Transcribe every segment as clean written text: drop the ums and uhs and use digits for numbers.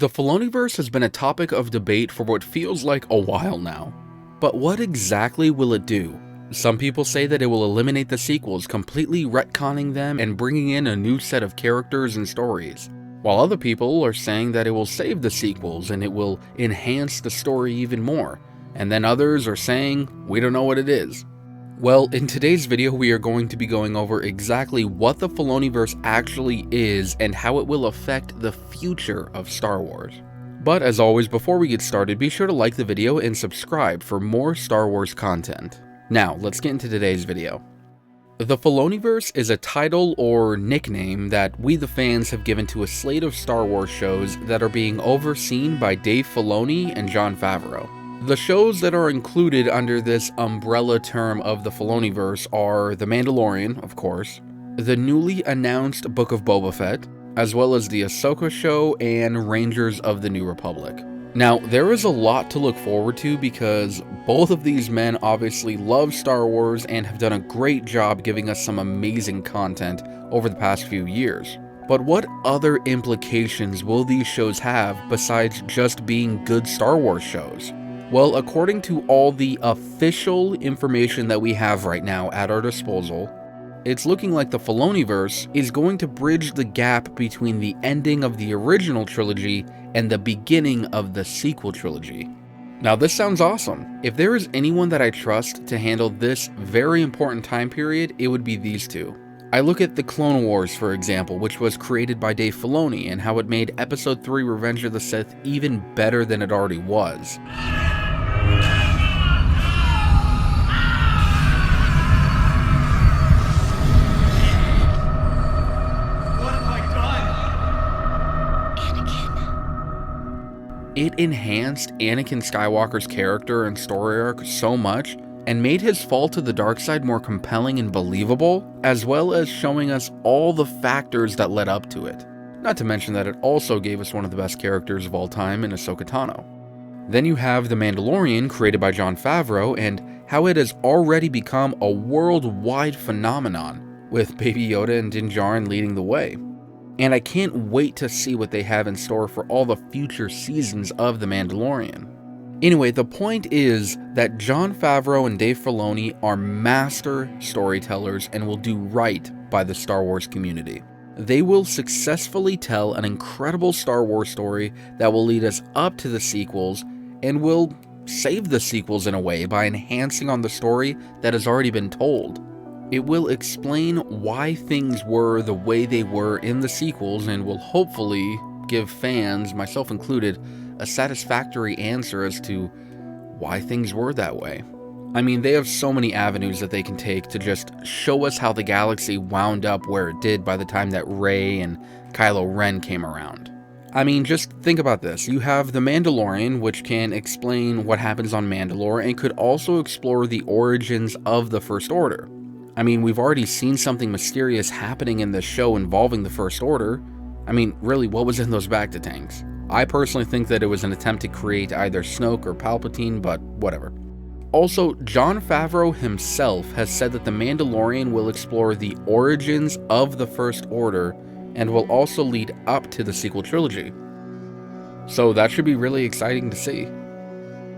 The Filoniverse has been a topic of debate for what feels like a while now. But what exactly will it do? Some people say that it will eliminate the sequels, completely retconning them and bringing in a new set of characters and stories. While other people are saying that it will save the sequels and it will enhance the story even more. And then others are saying, we don't know what it is. Well, in today's video we are going to be going over exactly what the Filoniverse actually is and how it will affect the future of Star Wars. But as always, before we get started, be sure to like the video and subscribe for more Star Wars content. Now, let's get into today's video. The Filoniverse is a title or nickname that we the fans have given to a slate of Star Wars shows that are being overseen by Dave Filoni and Jon Favreau. The shows that are included under this umbrella term of the Filoniverse are The Mandalorian, of course, the newly announced Book of Boba Fett, as well as the Ahsoka show and Rangers of the New Republic. Now, there is a lot to look forward to because both of these men obviously love Star Wars and have done a great job giving us some amazing content over the past few years. But what other implications will these shows have besides just being good Star Wars shows? Well, according to all the official information that we have right now at our disposal, it's looking like the Filoniverse is going to bridge the gap between the ending of the original trilogy and the beginning of the sequel trilogy. Now, this sounds awesome. If there is anyone that I trust to handle this very important time period, it would be these two. I look at the Clone Wars, for example, which was created by Dave Filoni, and how it made Episode 3 Revenge of the Sith even better than it already was. It enhanced Anakin Skywalker's character and story arc so much, and made his fall to the dark side more compelling and believable, as well as showing us all the factors that led up to it. Not to mention that it also gave us one of the best characters of all time in Ahsoka Tano. Then you have The Mandalorian, created by Jon Favreau, and how it has already become a worldwide phenomenon, with Baby Yoda and Din Djarin leading the way. And I can't wait to see what they have in store for all the future seasons of The Mandalorian. Anyway, the point is that Jon Favreau and Dave Filoni are master storytellers and will do right by the Star Wars community. They will successfully tell an incredible Star Wars story that will lead us up to the sequels and will save the sequels in a way by enhancing on the story that has already been told. It will explain why things were the way they were in the sequels and will hopefully give fans, myself included, a satisfactory answer as to why things were that way. I mean, they have so many avenues that they can take to just show us how the galaxy wound up where it did by the time that Rey and Kylo Ren came around. I mean, just think about this. You have The Mandalorian, which can explain what happens on Mandalore and could also explore the origins of the First Order. I mean, we've already seen something mysterious happening in this show involving the First Order. I mean, really, what was in those Bacta tanks? I personally think that it was an attempt to create either Snoke or Palpatine, but whatever. Also, Jon Favreau himself has said that The Mandalorian will explore the origins of the First Order and will also lead up to the sequel trilogy. So that should be really exciting to see.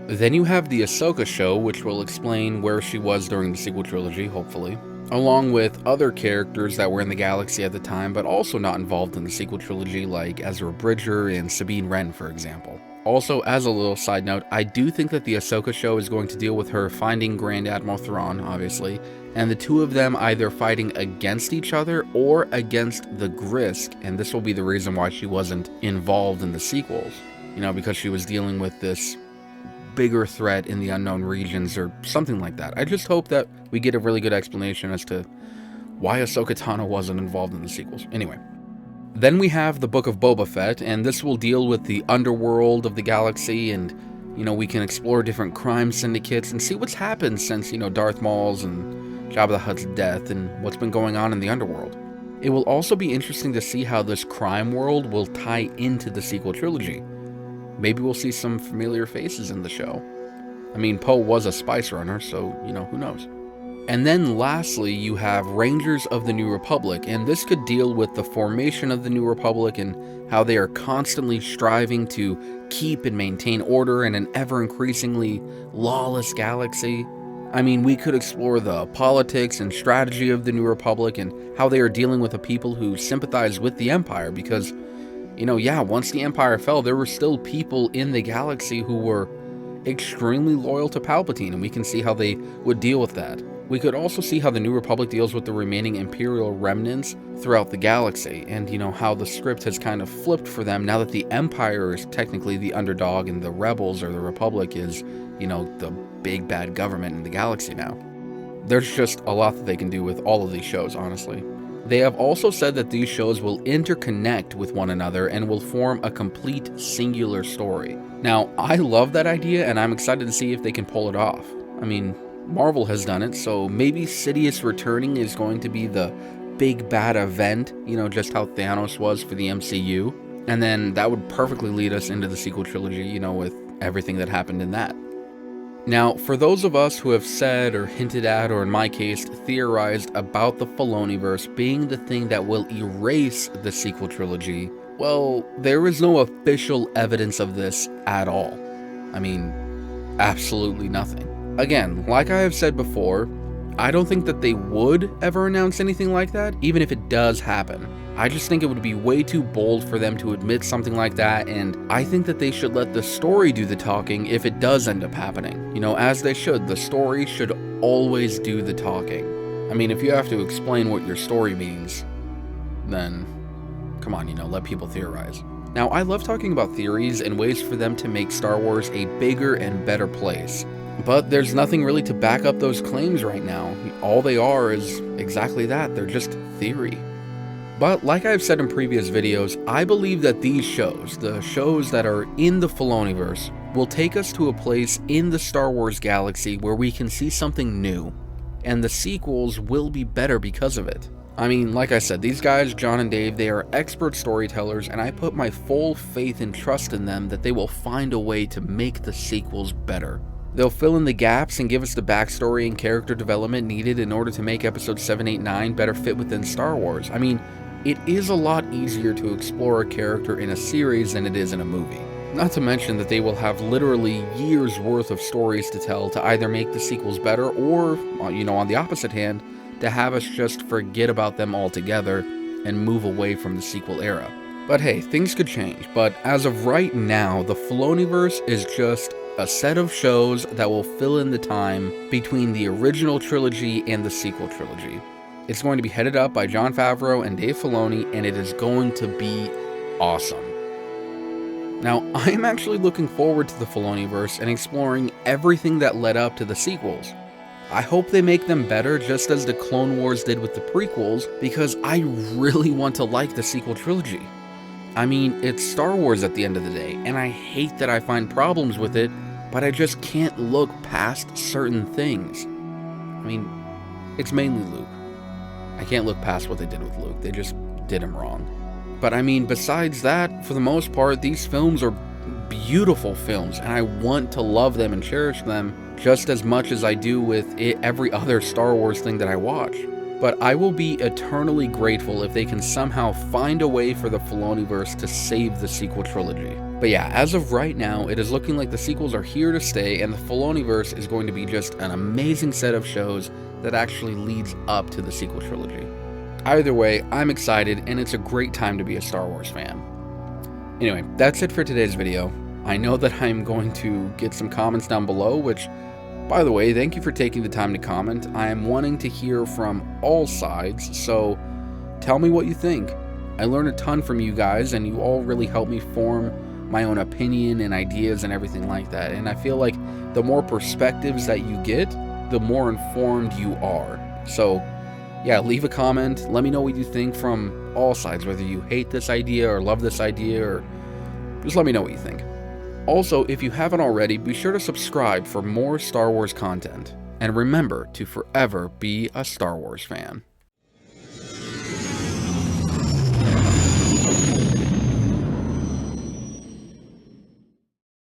Then you have the Ahsoka show, which will explain where she was during the sequel trilogy, hopefully, along with other characters that were in the galaxy at the time, but also not involved in the sequel trilogy, like Ezra Bridger and Sabine Wren, for example. Also, as a little side note, I do think that the Ahsoka show is going to deal with her finding Grand Admiral Thrawn, obviously, and the two of them either fighting against each other or against the Grysk, and this will be the reason why she wasn't involved in the sequels. You know, because she was dealing with this bigger threat in the unknown regions or something like that. I just hope that we get a really good explanation as to why Ahsoka Tano wasn't involved in the sequels. Anyway. Then we have the Book of Boba Fett, and this will deal with the underworld of the galaxy, and, you know, we can explore different crime syndicates and see what's happened since, you know, Darth Maul's and Jabba the Hutt's death and what's been going on in the underworld. It will also be interesting to see how this crime world will tie into the sequel trilogy. Maybe we'll see some familiar faces in the show. I mean, Poe was a spice runner, so, you know, who knows. And then lastly, you have Rangers of the New Republic, and this could deal with the formation of the New Republic and how they are constantly striving to keep and maintain order in an ever-increasingly lawless galaxy. I mean, we could explore the politics and strategy of the New Republic and how they are dealing with the people who sympathize with the Empire, because, once the Empire fell, there were still people in the galaxy who were extremely loyal to Palpatine, and we can see how they would deal with that. We could also see how the New Republic deals with the remaining Imperial remnants throughout the galaxy, and how the script has kind of flipped for them now that the Empire is technically the underdog and the rebels or the Republic is, the big bad government in the galaxy now. There's just a lot that they can do with all of these shows, honestly. They have also said that these shows will interconnect with one another and will form a complete singular story. Now, I love that idea, and I'm excited to see if they can pull it off. I mean, Marvel has done it, so maybe Sidious returning is going to be the big bad event, just how Thanos was for the MCU. And then that would perfectly lead us into the sequel trilogy, with everything that happened in that. Now, for those of us who have said or hinted at, or in my case, theorized about the Filoniverse being the thing that will erase the sequel trilogy, well, there is no official evidence of this at all. I mean, absolutely nothing. Again, like I have said before, I don't think that they would ever announce anything like that, even if it does happen. I just think it would be way too bold for them to admit something like that, and I think that they should let the story do the talking if it does end up happening. As they should. The story should always do the talking. I mean, if you have to explain what your story means, then come on, let people theorize. Now, I love talking about theories and ways for them to make Star Wars a bigger and better place. But there's nothing really to back up those claims right now. All they are is exactly that. They're just theory. But like I've said in previous videos, I believe that these shows, the shows that are in the Filoniverse, will take us to a place in the Star Wars galaxy where we can see something new. And the sequels will be better because of it. I mean, like I said, these guys, John and Dave, they are expert storytellers, and I put my full faith and trust in them that they will find a way to make the sequels better. They'll fill in the gaps and give us the backstory and character development needed in order to make episodes 7, 8, 9 better fit within Star Wars. I mean, it is a lot easier to explore a character in a series than it is in a movie. Not to mention that they will have literally years worth of stories to tell to either make the sequels better or, on the opposite hand, to have us just forget about them altogether and move away from the sequel era. But hey, things could change. But as of right now, the Filoniverse is just a set of shows that will fill in the time between the original trilogy and the sequel trilogy. It's going to be headed up by Jon Favreau and Dave Filoni, and it is going to be awesome. Now, I'm actually looking forward to the Filoniverse and exploring everything that led up to the sequels. I hope they make them better just as the Clone Wars did with the prequels, because I really want to like the sequel trilogy. I mean, it's Star Wars at the end of the day, and I hate that I find problems with it, but I just can't look past certain things. I mean, it's mainly Luke. I can't look past what they did with Luke. They just did him wrong. But I mean, besides that, for the most part, these films are beautiful films, and I want to love them and cherish them just as much as I do with every other Star Wars thing that I watch. But I will be eternally grateful if they can somehow find a way for the Filoniverse to save the sequel trilogy. But yeah, as of right now, it is looking like the sequels are here to stay, and the Filoniverse is going to be just an amazing set of shows that actually leads up to the sequel trilogy. Either way, I'm excited, and it's a great time to be a Star Wars fan. Anyway, that's it for today's video. I know that I'm going to get some comments down below, which, by the way, thank you for taking the time to comment. I am wanting to hear from all sides, so tell me what you think. I learn a ton from you guys, and you all really help me form my own opinion and ideas and everything like that. And I feel like the more perspectives that you get, the more informed you are. So yeah, leave a comment. Let me know what you think from all sides, whether you hate this idea or love this idea, or just let me know what you think. Also, if you haven't already, be sure to subscribe for more Star Wars content. And remember to forever be a Star Wars fan.